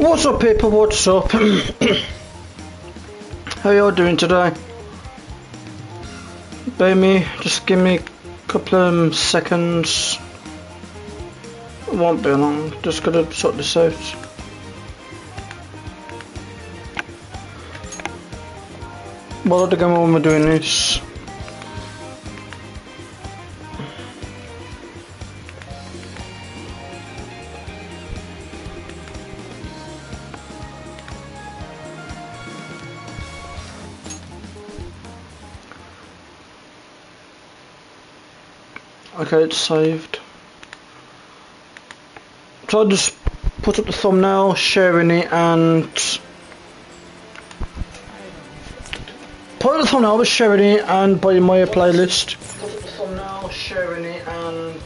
What's up, people? What's up? How y'all doing today? Baby, just give me a couple of seconds. It won't be long. Just gotta sort this out. While the game when we're doing this. Okay, it's saved. So I just put up the thumbnail, sharing it, and put up the thumbnail, sharing it, and by my playlist. Put up the thumbnail, sharing it, and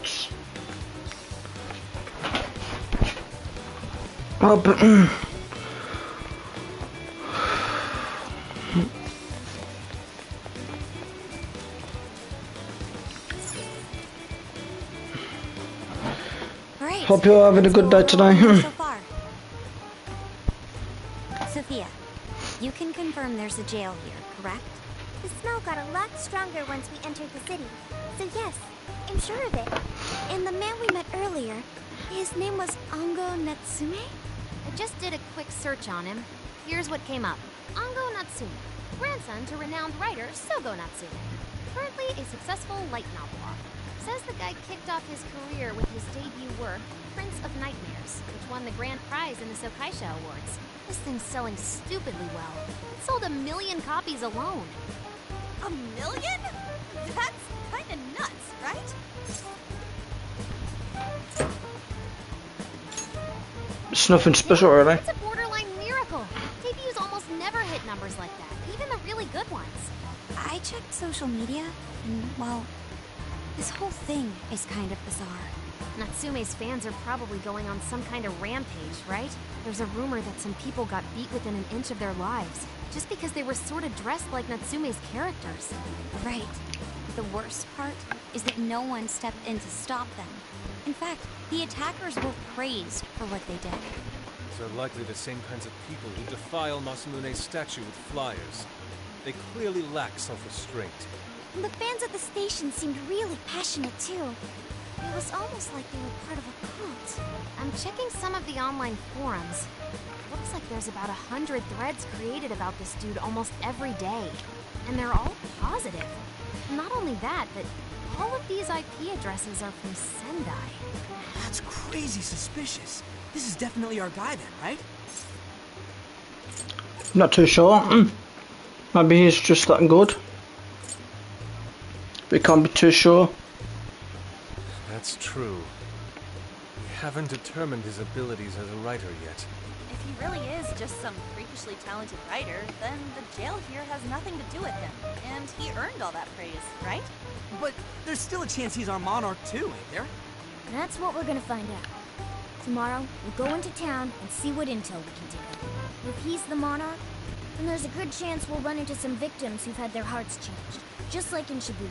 hope you're having a good day today. So far. Sophia, you can confirm there's a jail here, correct? The smell got a lot stronger once we entered the city. So yes, I'm sure of it. And the man we met earlier, his name was Ango Natsume? I just did a quick search on him. Here's what came up. Ango Natsume, grandson to renowned writer Sogo Natsume. Currently a successful light novel author. Says the guy kicked off his career with his debut work, Prince of Nightmares, which won the grand prize in the Sokaisha Awards. This thing's selling stupidly well. It sold 1 million copies alone. 1 million? That's kinda nuts, right? It's nothing special, really. It's a borderline miracle. Debuts almost never hit numbers like that, even the really good ones. I checked social media, and, well, this whole thing is kind of bizarre. Natsume's fans are probably going on some kind of rampage, right? There's a rumor that some people got beat within an inch of their lives, just because they were sort of dressed like Natsume's characters. Right. The worst part is that no one stepped in to stop them. In fact, the attackers were praised for what they did. These are likely the same kinds of people who defile Masamune's statue with flyers. They clearly lack self-restraint. And the fans at the station seemed really passionate too. It was almost like they were part of a cult. I'm checking some of the online forums. Looks like there's about 100 threads created about this dude almost every day. And they're all positive. Not only that, but all of these IP addresses are from Sendai. That's crazy suspicious. This is definitely our guy then, right? Not too sure. Maybe he's just that good. We can't be too sure. That's true. We haven't determined his abilities as a writer yet. If he really is just some freakishly talented writer, then the jail here has nothing to do with him. And he earned all that praise, right? But there's still a chance he's our monarch too, ain't there? That's what we're gonna find out. Tomorrow, we'll go into town and see what intel we can dig up. If he's the monarch, then there's a good chance we'll run into some victims who've had their hearts changed, just like in Shibuya.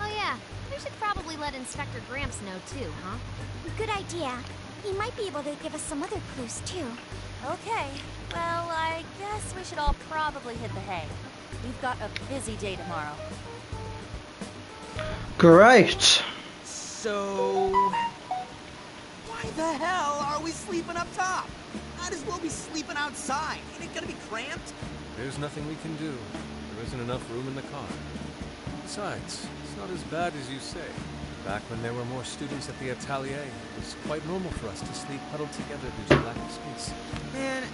Oh yeah, we should probably let Inspector Gramps know too, huh? Good idea. He might be able to give us some other clues too. Okay, well, I guess we should all probably hit the hay. We've got a busy day tomorrow. Great. So... why the hell are we sleeping up top? Might as well be sleeping outside. Ain't it gonna be cramped? There's nothing we can do. There isn't enough room in the car. Besides, it's not as bad as you say. Back when there were more students at the atelier, it was quite normal for us to sleep huddled together due to lack of space. Man,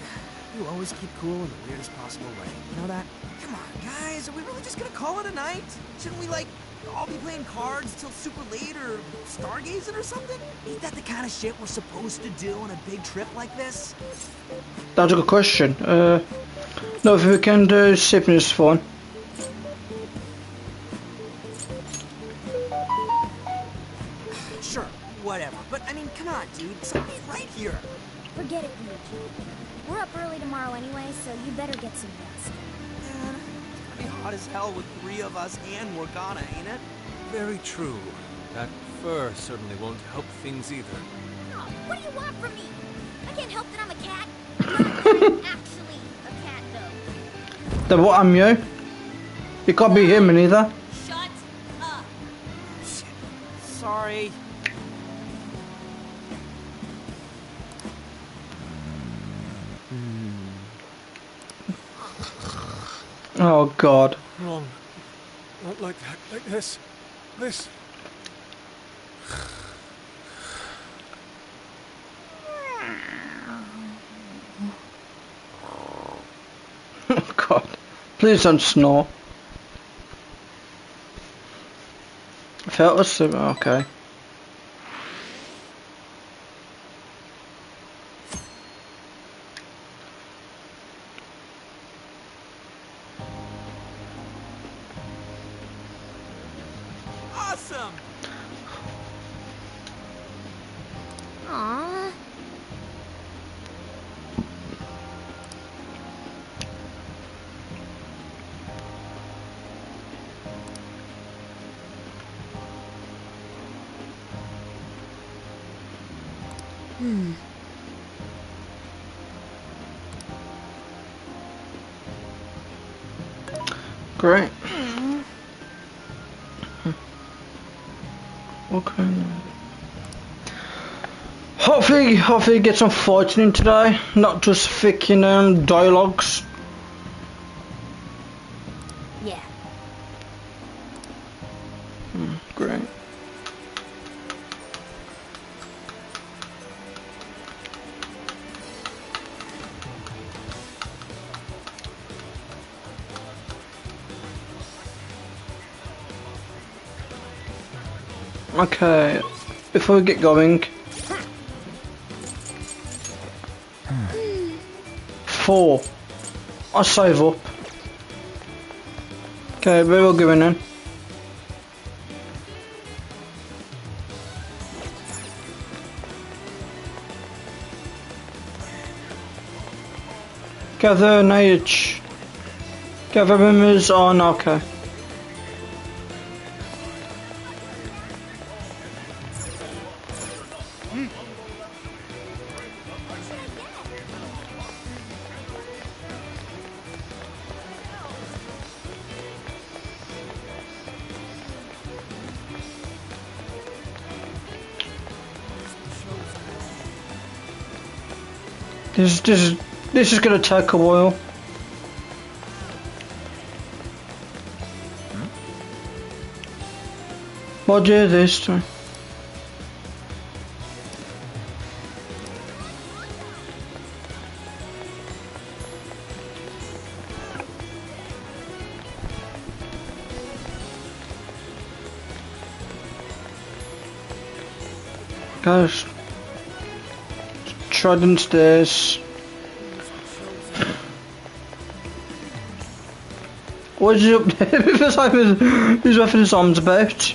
you always keep cool in the weirdest possible way. You know that? Come on, guys, are we really just gonna call it a night? Shouldn't we, like, all be playing cards till super late or stargazing or something? Ain't that the kind of shit we're supposed to do on a big trip like this? That's a good question. No, if we can do sipping is fun. Sure, whatever. But, I mean, come on, dude. Somebody's right here. Forget it, Ryuji. We're up early tomorrow anyway, so you better get some rest. Man, it's gonna be hot as hell with 3 of us and Morgana, ain't it? Very true. That fur certainly won't help things either. Oh, what do you want from me? I can't help that I'm a cat. Actually, a cat though. Then what am you? You can't be him neither. Shut up. Sorry. Oh God. Wrong. Not like that. Like this. This. Oh God. Please don't snore. I felt asleep. Okay. Awesome. Aww. Great. Okay. Hopefully get some fighting in today, not just freaking dialogues. Yeah. Great. Okay, before we get going, 4. I'll save up. Okay, we will go in then. Gather an age. Gather members on, okay. This is gonna take a while. What do this to? Guys, Trident stairs. What is he up there? Because he's wrapping his arms about.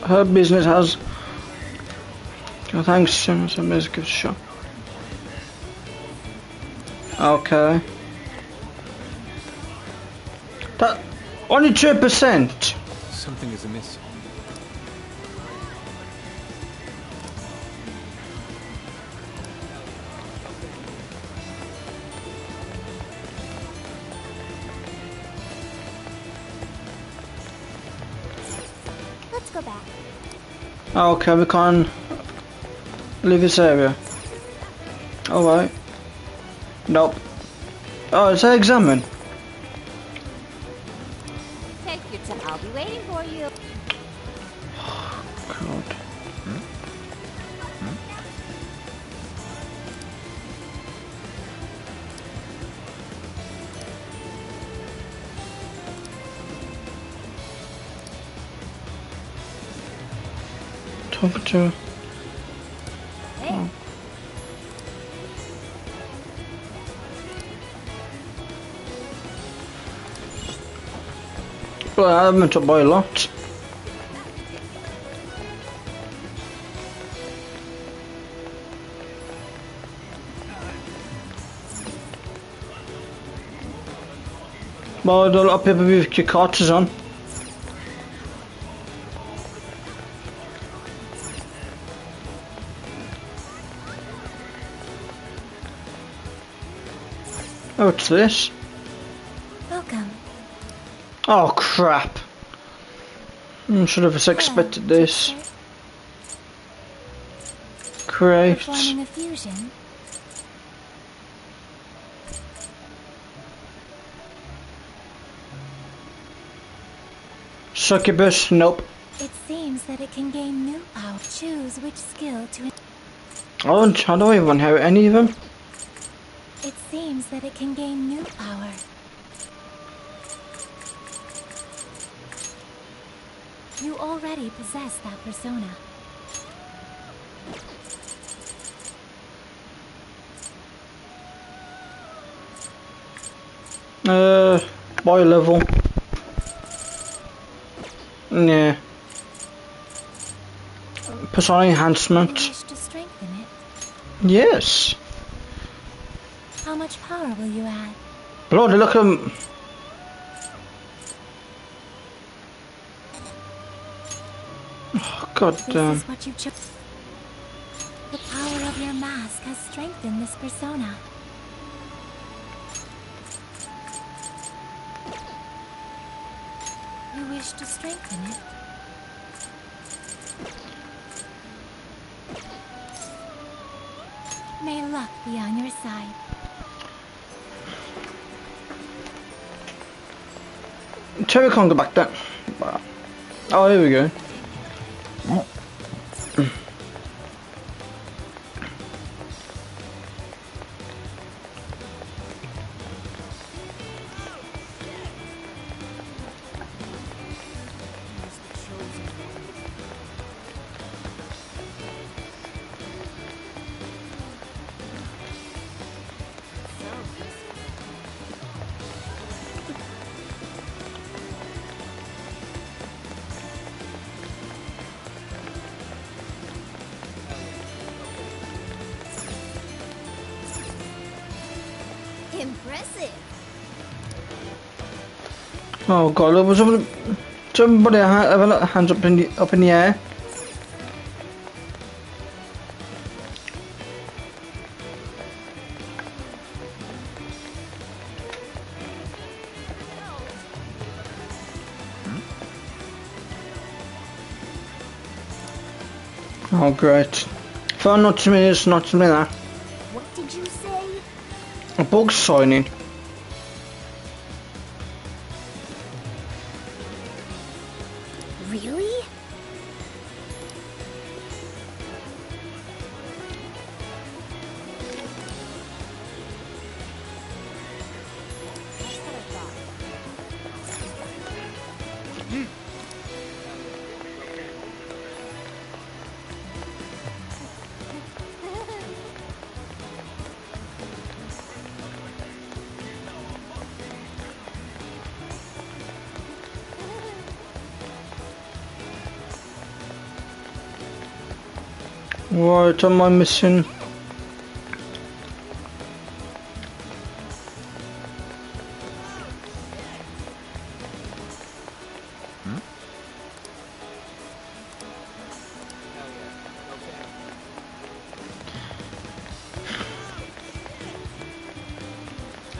Her business has. Oh, thanks, Sim. So let's give it a shot. Okay. That only 2%. Something is amiss. Let's go back. Okay, we can't leave this area. Alright. Nope. Oh, it's an examine. Take your time. I'll be waiting for you. God. Talking to. Hey. But I haven't to buy a lot. But a lot of people with your carters on. Oh, what's this? Welcome. Oh crap. Should have expected this. Great. Performing a fusion. Succubus, nope. It seems that it can gain new power. Choose which skill to... I don't even have any of them. It seems that it can gain new power. You already possess that persona. Boy level. Yeah. Persona You enhancement. wish to strengthen it? Yes. How much power will you add? Bloody look at him. Oh, God This damn. is what you chose. The power of your mask has strengthened this persona. You wish to strengthen it? May luck be on your side. Terry can't go back there. Oh, here we go. Impressive. Oh God, there was somebody have a lot of hands up in the air. Oh great. Found not to me, it's not to me there. What did you say? A book signing. Really? What am I missing?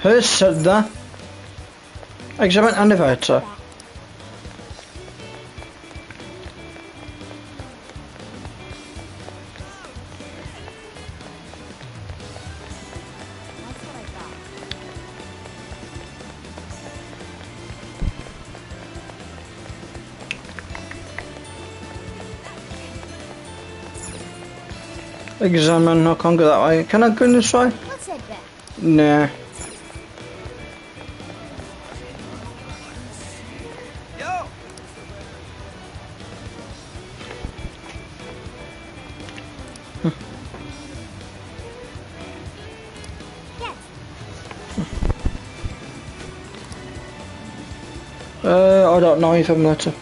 Who said that? Examine elevator. Examine, I can't go that way. Can I go this way? Let's head back. Nah. Yo! I don't know if I'm later.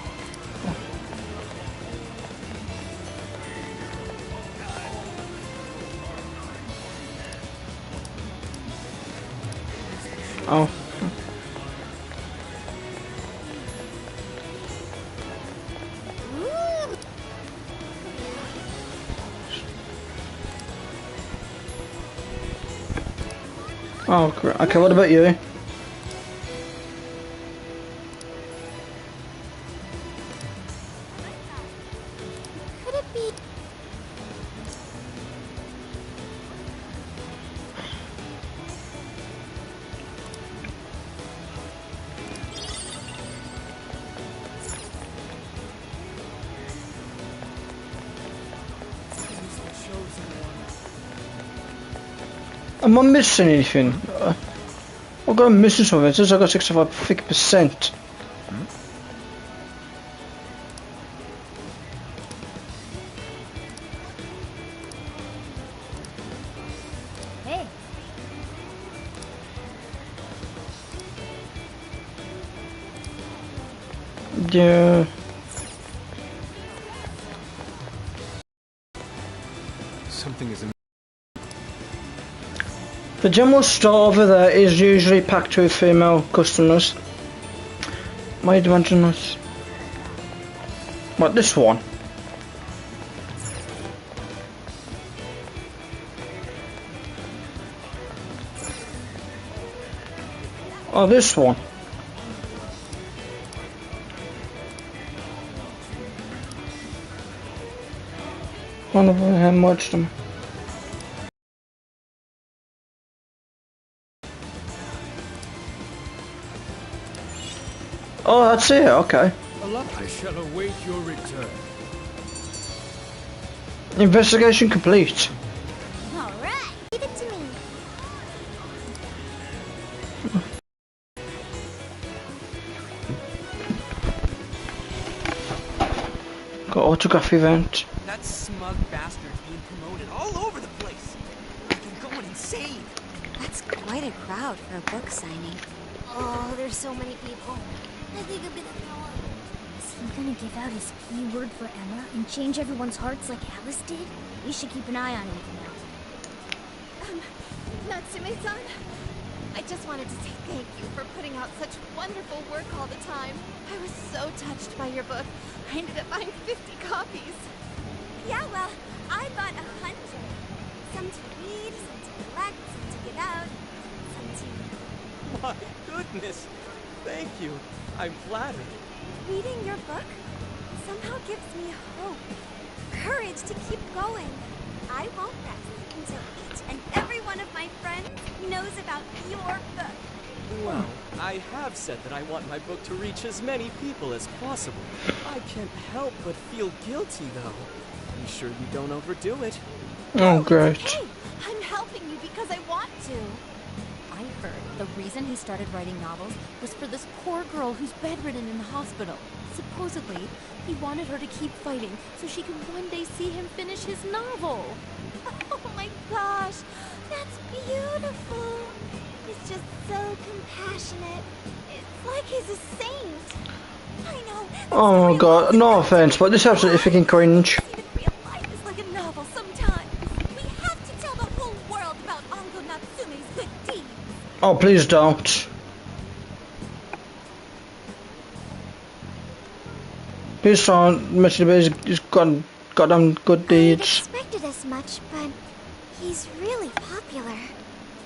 Oh. Oh, great. Okay, what about you? Could it be? Am I missing anything? I've got missing something. It says I got 65%. Hey, Yeah. Something is. The general store over there is usually packed with female customers. Might imagine this. What, this one? Oh, this one. One of them watched them. Oh, that's it, okay. I shall await your return. Investigation complete. all right, leave it to me. Got autograph event. That smug bastard's being promoted all over the place. They're going insane. That's quite a crowd for a book signing. Oh, there's so many people. I think I'm gonna throw up. Is he gonna give out his keyword for Emma and change everyone's hearts like Alice did? We should keep an eye on him for now. Natsume-san, I just wanted to say thank you for putting out such wonderful work all the time. I was so touched by your book. I ended up buying 50 copies. Yeah, well, I bought 100. Some to read, some to collect, some to give out, some to... My goodness! Thank you. I'm flattered. Reading your book somehow gives me hope, courage to keep going. I won't rest until each and every one of my friends knows about your book. Well, I have said that I want my book to reach as many people as possible. I can't help but feel guilty, though. Be sure you don't overdo it. Oh, great. Hey, I'm helping you because I want to. I heard the reason he started writing novels was for this poor girl who's bedridden in the hospital. Supposedly, he wanted her to keep fighting so she could one day see him finish his novel. Oh my gosh, that's beautiful. He's just so compassionate. It's like he's a saint. I know. Oh my god, no offense, but this is absolutely freaking cringe. Even real life is like a novel sometimes. We have to tell the whole world about Ango Natsume's good deeds. Oh, please don't. Please don't mention about his goddamn good deeds. I expected as much, but he's really popular.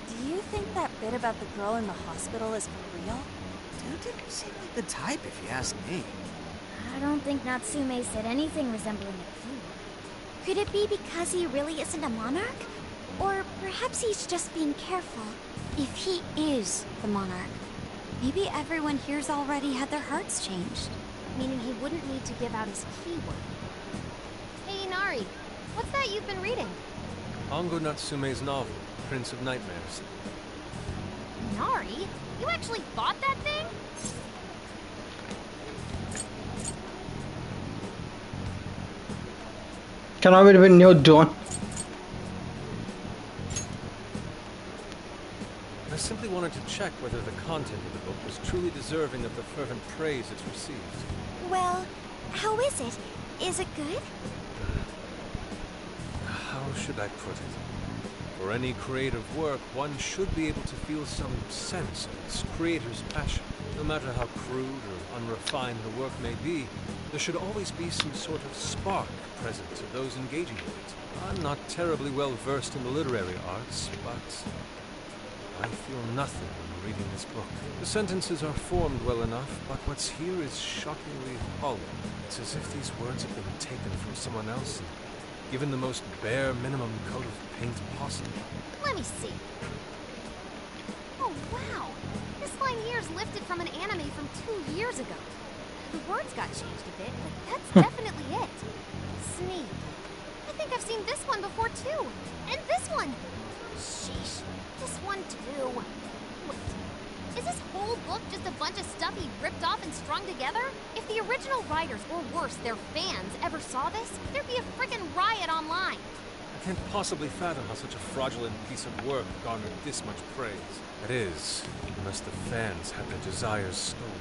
Do you think that bit about the girl in the hospital is for real? Dude didn't seem like the type, if you ask me. I don't think Natsume said anything resembling a clue. Could it be because he really isn't a monarch? Or perhaps he's just being careful. If he is the monarch, maybe everyone here's already had their hearts changed. Meaning he wouldn't need to give out his keyword. Hey, Inari, what's that you've been reading? Ango Natsume's novel, Prince of Nightmares. Inari? You actually bought that thing? Can I read a bit when you're done? I simply wanted wanted to check whether the content of the book was truly deserving of the fervent praise it's received. Well, how is it? Is it good? How should I put it? For any creative work, one should be able to feel some sense of its creator's passion. No matter how crude or unrefined the work may be, there should always be some sort of spark present to those engaging with it. I'm not terribly well versed in the literary arts, but I feel nothing when reading this book. The sentences are formed well enough, but what's here is shockingly hollow. It's as if these words have been taken from someone else and given the most bare minimum coat of paint possible. Let me see. Oh, wow. This line here is lifted from an anime from 2 years ago. The words got changed a bit, but that's definitely it. Sneak. I think I've seen this one before, too. And this one. Sheesh. This one, too. Wait. Is this whole book just a bunch of stuff he ripped off and strung together? If the original writers, or worse, their fans, ever saw this, there'd be a frickin' riot online. I can't possibly fathom how such a fraudulent piece of work garnered this much praise. That is, unless the fans had their desires stolen.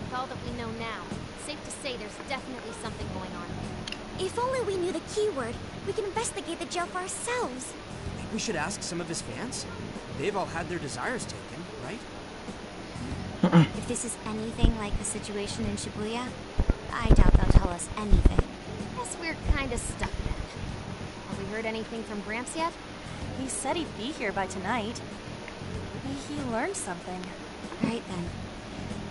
With all that we know now, it's safe to say there's definitely something going on. If only we knew the keyword, we could investigate the jail for ourselves. Maybe we should ask some of his fans. They've all had their desires taken, right? If this is anything like the situation in Shibuya, I doubt they'll tell us anything. Guess we're kinda stuck then. Have we heard anything from Gramps yet? He said he'd be here by tonight. Maybe he learned something. Right then.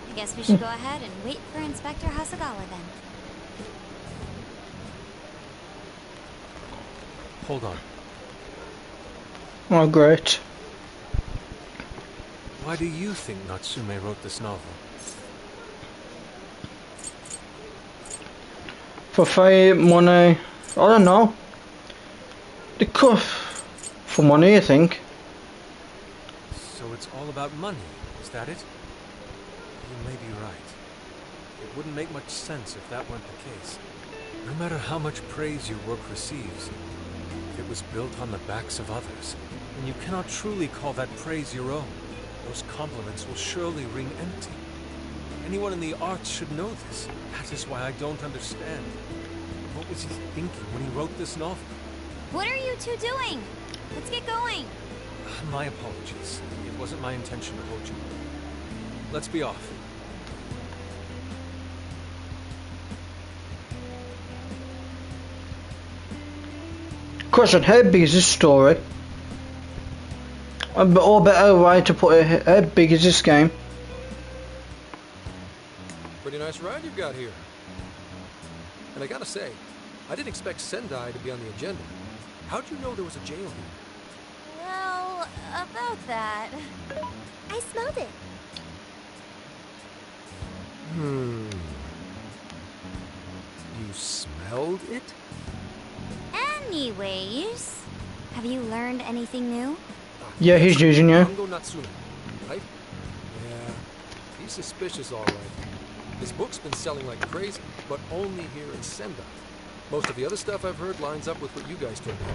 I guess we should go ahead and wait for Inspector Hasagawa then. Hold on. Oh, great. Why do you think Natsume wrote this novel? For fame, money. I don't know. The cuff. For money, I think. So it's all about money, is that it? You may be right. It wouldn't make much sense if that weren't the case. No matter how much praise your work receives, if it was built on the backs of others, then you cannot truly call that praise your own. Those compliments will surely ring empty. Anyone in the arts should know this. That is why I don't understand. What was he thinking when he wrote this novel? What are you two doing? Let's get going. My apologies. It wasn't my intention to hold you. Let's be off. Question, how big is this story? Or better way to put it, how big is this game? Pretty nice ride you've got here. And I gotta say, I didn't expect Sendai to be on the agenda. How'd you know there was a jail here? Well, about that. I smelled it. You smelled it? Anyways, have you learned anything new? Yeah, he's using you. Ango Natsume, right? Yeah, he's suspicious all right. His book's been selling like crazy, but only here in Sendai. Most of the other stuff I've heard lines up with what you guys told me.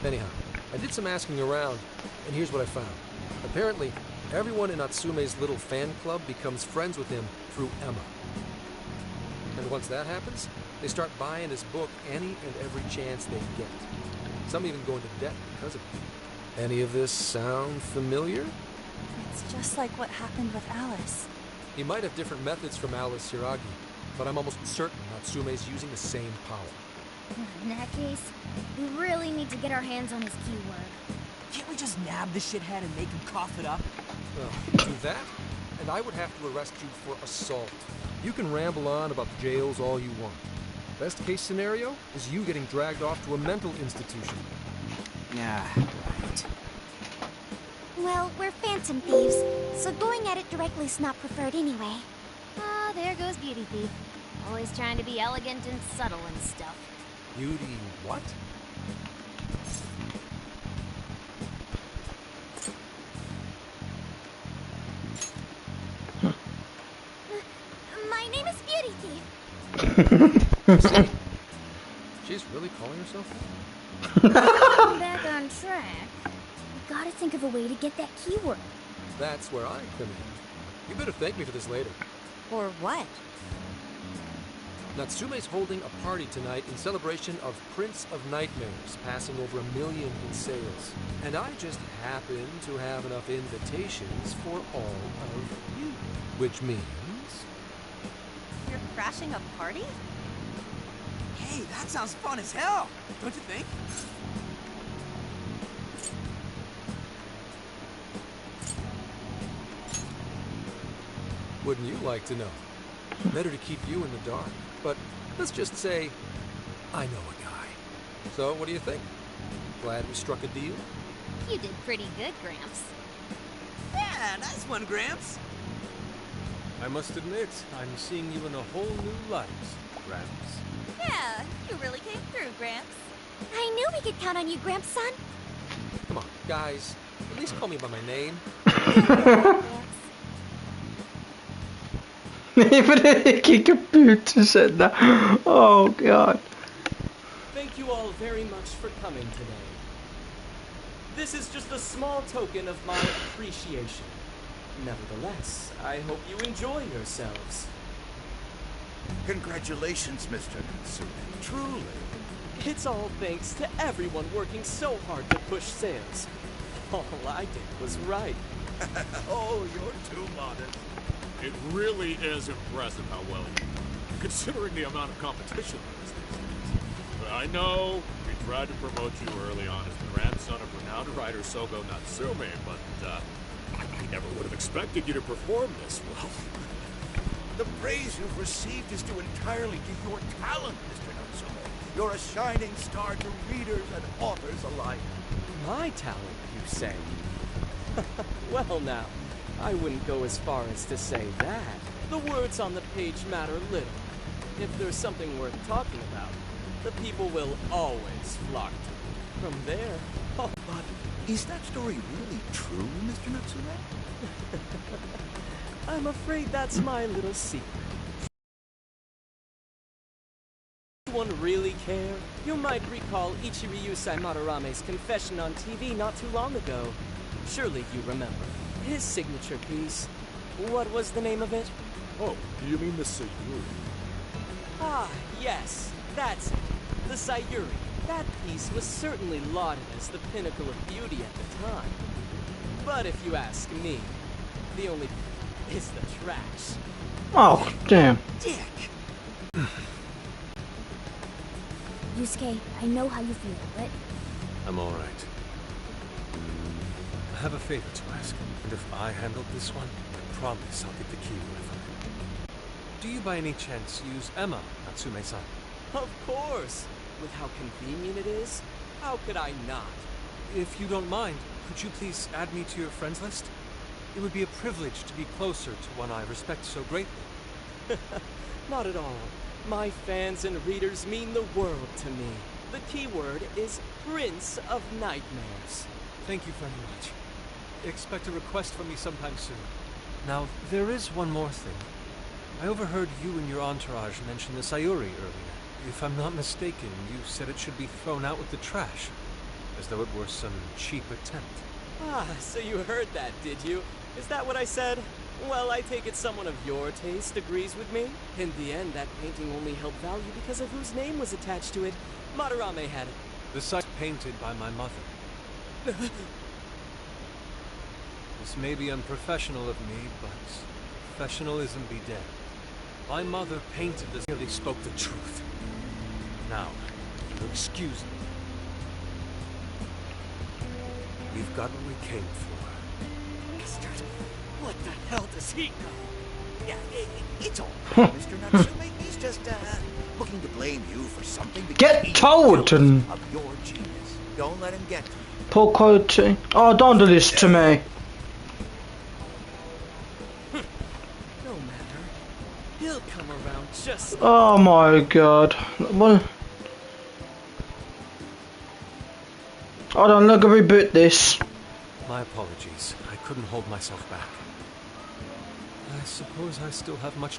Anyhow, I did some asking around, and here's what I found. Apparently, everyone in Natsume's little fan club becomes friends with him through Emma. And once that happens, they start buying his book any and every chance they get. Some even go into debt because of it. Any of this sound familiar? It's just like what happened with Alice. He might have different methods from Alice Hiragi, but I'm almost certain Natsume's using the same power. In that case, we really need to get our hands on his keyword. Can't we just nab the shithead and make him cough it up? Well, do that, and I would have to arrest you for assault. You can ramble on about the jails all you want. Best case scenario is you getting dragged off to a mental institution. Yeah, right. Well, we're phantom thieves, so going at it directly is not preferred anyway. Ah, there goes Beauty Thief. Always trying to be elegant and subtle and stuff. Beauty what? My name is Beauty Thief. See? She's really calling herself that? Back on track. We gotta think of a way to get that keyword. That's where I come in. You better thank me for this later. Or what? Natsume's holding a party tonight in celebration of Prince of Nightmares passing over 1 million in sales. And I just happen to have enough invitations for all of you. Which means... You're crashing a party? Hey, that sounds fun as hell, don't you think? Wouldn't you like to know? Better to keep you in the dark. But let's just say, I know a guy. So, what do you think? Glad we struck a deal? You did pretty good, Gramps. Yeah, nice one, Gramps. I must admit, I'm seeing you in a whole new light, Gramps. Yeah, you really came through, Gramps. I knew we could count on you, Gramps, son. Come on, guys. At least call me by my name. Even kicka puten sådär. Oh god. Thank you all very much for coming today. This is just a small token of my appreciation. Nevertheless, I hope you enjoy yourselves. Congratulations, Mr. Natsume. Truly. It's all thanks to everyone working so hard to push sales. All I did was write. Oh, you're too modest. It really is impressive how well you do, considering the amount of competition there is these days. But I know we tried to promote you early on as the grandson of renowned writer Sogo Natsume, but I never would have expected you to perform this well. The praise you've received is due entirely to your talent, Mr. Natsume. You're a shining star to readers and authors alike. My talent, you say? Well now, I wouldn't go as far as to say that. The words on the page matter little. If there's something worth talking about, the people will always flock to it. From there, oh, but is that story really true, Mr. Natsume? I'm afraid that's my little secret. Does anyone really care? You might recall Ichiryu Madarame's confession on TV not too long ago. Surely you remember. His signature piece. What was the name of it? Oh, do you mean the Sayuri? Ah, yes, that's it. The Sayuri. That piece was certainly lauded as the pinnacle of beauty at the time. But if you ask me, the only is the trash. Oh, damn. Dick. Yusuke, I know how you feel, but... I'm alright. I have a favor to ask, and if I handled this one, I promise I'll get the keyword from it. Do you by any chance use Emma, Natsume-san? Of course! With how convenient it is, how could I not? If you don't mind, could you please add me to your friends list? It would be a privilege to be closer to one I respect so greatly. Not at all. My fans and readers mean the world to me. The keyword is Prince of Nightmares. Thank you very much. Expect a request from me sometime soon. Now, there is one more thing. I overheard you and your entourage mention the Sayuri earlier. If I'm not mistaken, you said it should be thrown out with the trash, as though it were some cheap attempt. Ah, so you heard that, did you? Is that what I said? Well, I take it someone of your taste agrees with me. In the end, that painting only held value because of whose name was attached to it. Madarame had it. The site painted by my mother. This may be unprofessional of me, but professionalism be dead. My mother painted this, really spoke the truth. Now, if you'll excuse me. We've got what we came for. Bastard! What the hell does he know? Yeah, it's all right, Mr. Natsume. He's just, looking to blame you for something. Get told! Of your genius. Don't let him get to you. Poor quality. Oh, don't do this to me. No matter. He'll come around just... Oh my god. Well, hold on, let me reboot this. My apologies. I couldn't hold myself back. I suppose I still have much